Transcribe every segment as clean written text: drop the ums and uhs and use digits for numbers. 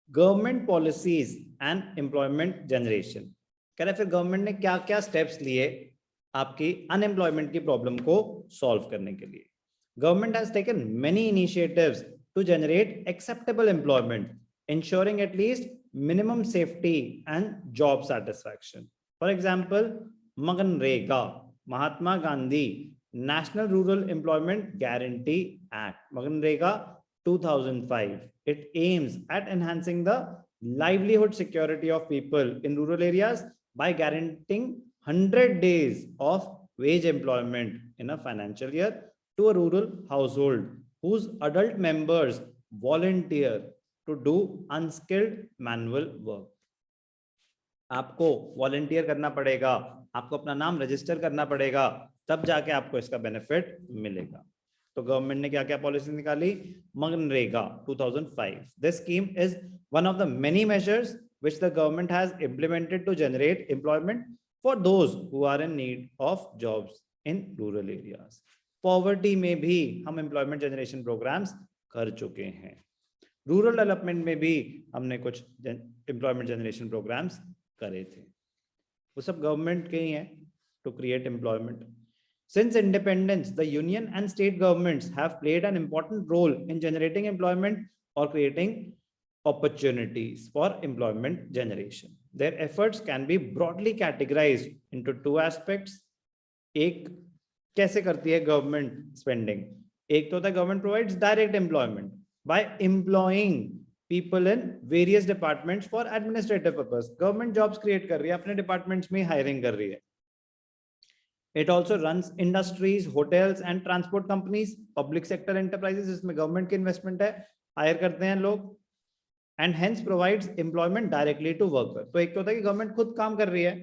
Government policies and employment generation. कह रहे फिर गवर्नमेंट ने क्या क्या स्टेप्स लिए आपकी अनएम्प्लॉयमेंट की प्रॉब्लम को सॉल्व करने के लिए। Government has taken many initiatives to generate acceptable employment, ensuring at least minimum safety and job satisfaction. For example, MGNREGA, Mahatma Gandhi National Rural Employment Guarantee Act, MGNREGA 2005. It aims at enhancing the livelihood security of people in rural areas by guaranteeing 100 days of wage employment in a financial year to a rural household whose adult members volunteer to do unskilled manual work. आपको volunteer करना पड़ेगा, आपको अपना नाम register करना पड़ेगा, तब जाके आपको इसका बेनिफिट मिलेगा। तो गवर्नमेंट ने क्या क्या पॉलिसी निकाली? MNREGA 2005. This scheme is one of the many measures which the government has implemented to generate employment for those who are in need of jobs in rural areas. Poverty में भी हम employment generation programmes कर चुके हैं। Rural development में भी हमने कुछ एम्प्लॉयमेंट जनरेशन प्रोग्राम्स करे थे, वो सब गवर्नमेंट के ही हैं to create employment. Since independence, the union and state governments have played an important role in generating employment or creating opportunities for employment generation. Their efforts can be broadly categorized into two aspects. एक, कैसे करती है government spending? एक तो होता है government provides direct employment by employing people in various departments for administrative purpose. Government jobs create कर रही है, अपने डिपार्टमेंट्स में हायरिंग कर रही है। It also runs industries, hotels and transport companies, public sector enterprises, इसमें गवर्नमेंट की इन्वेस्टमेंट है, हायर करते हैं लोग, and hence provides employment directly to worker. तो एक तो होता है कि गवर्नमेंट खुद काम कर रही है,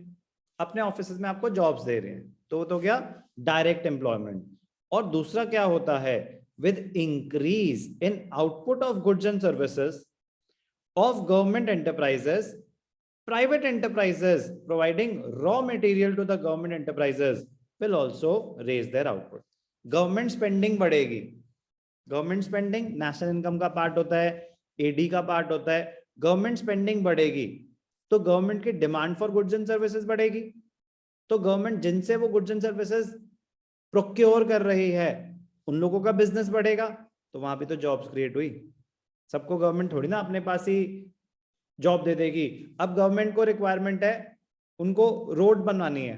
अपने ऑफिस में आपको जॉब्स दे रहे हैं, तो वो तो क्या डायरेक्ट एम्प्लॉयमेंट। और दूसरा क्या होता है, with increase in output of goods and services of government enterprises, private enterprises providing raw material to the government enterprises will also raise their output. Government spending बढ़ेगी, गवर्नमेंट स्पेंडिंग नेशनल इनकम का part होता है, AD का part होता है। Government spending बढ़ेगी तो government की demand for goods and services बढ़ेगी, तो गवर्नमेंट जिनसे वो गुड्स एंड सर्विसेज प्रोक्योर कर रही है उन लोगों का बिजनेस बढ़ेगा, तो वहां भी तो जॉब्स क्रिएट हुई। सबको गवर्नमेंट थोड़ी ना अपने पास ही जॉब दे देगी। अब गवर्नमेंट को रिक्वायरमेंट है, उनको रोड बनवानी है,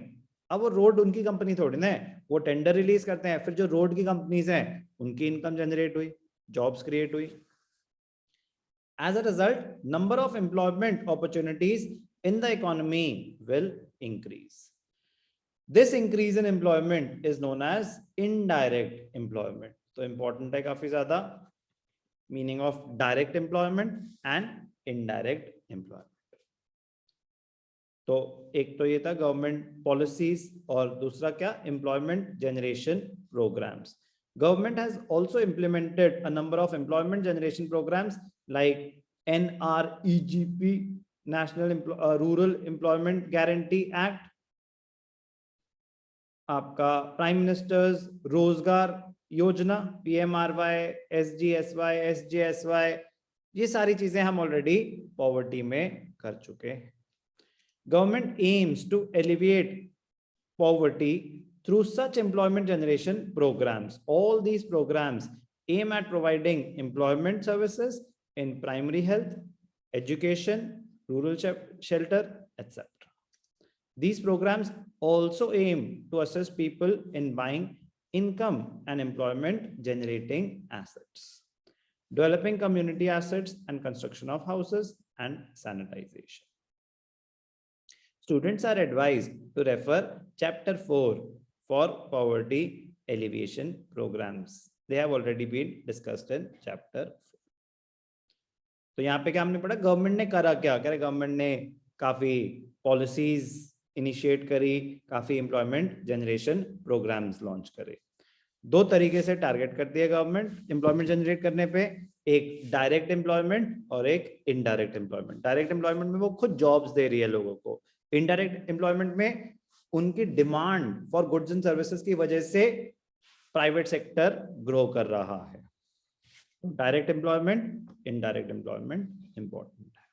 अब वो रोड उनकी कंपनी थोड़ी ना है, वो टेंडर रिलीज करते हैं, फिर जो रोड की कंपनीज हैं उनकी इनकम जनरेट हुई, जॉब्स क्रिएट हुई। As a result, number of employment opportunities in the economy will increase. This increase in employment is known as indirect employment. तो important है काफी ज्यादा, meaning of direct employment and indirect employment. तो एक तो ये था गवर्नमेंट पॉलिसीज और दूसरा क्या, employment generation programmes. Government has also implemented a number of employment generation programs like NREGP, Rural Employment Guarantee Act, आपका प्राइम मिनिस्टर्स रोजगार योजना PMRY, SGSY, SJSY, ये सारी चीजें हम ऑलरेडी पॉवर्टी में कर चुके हैं. Government aims to alleviate poverty through such employment generation programs. All these programs aim at providing employment services in primary health, education, rural shelter, etc. These programs also aim to assist people in buying income and employment generating assets, developing community assets and construction of houses and sanitization. Students are advised to refer chapter 4 for poverty alleviation programs. They have already been discussed in chapter 4. तो यहाँ पे क्या हमने पढ़ा, government ने करा क्या, कह रहे गवर्नमेंट ने काफी पॉलिसीज इनिशिएट करी, काफी एम्प्लॉयमेंट जनरेशन प्रोग्राम्स लॉन्च करे. दो तरीके से टारगेट करती है गवर्नमेंट एम्प्लॉयमेंट जनरेट करने पे, एक डायरेक्ट एम्प्लॉयमेंट और एक इनडायरेक्ट एम्प्लॉयमेंट. डायरेक्ट एम्प्लॉयमेंट में वो खुद जॉब्स दे रही है लोगों को, इनडायरेक्ट एम्प्लॉयमेंट में उनकी demand for goods and services की वजह से प्राइवेट सेक्टर ग्रो कर रहा है. Direct employment, indirect employment important है।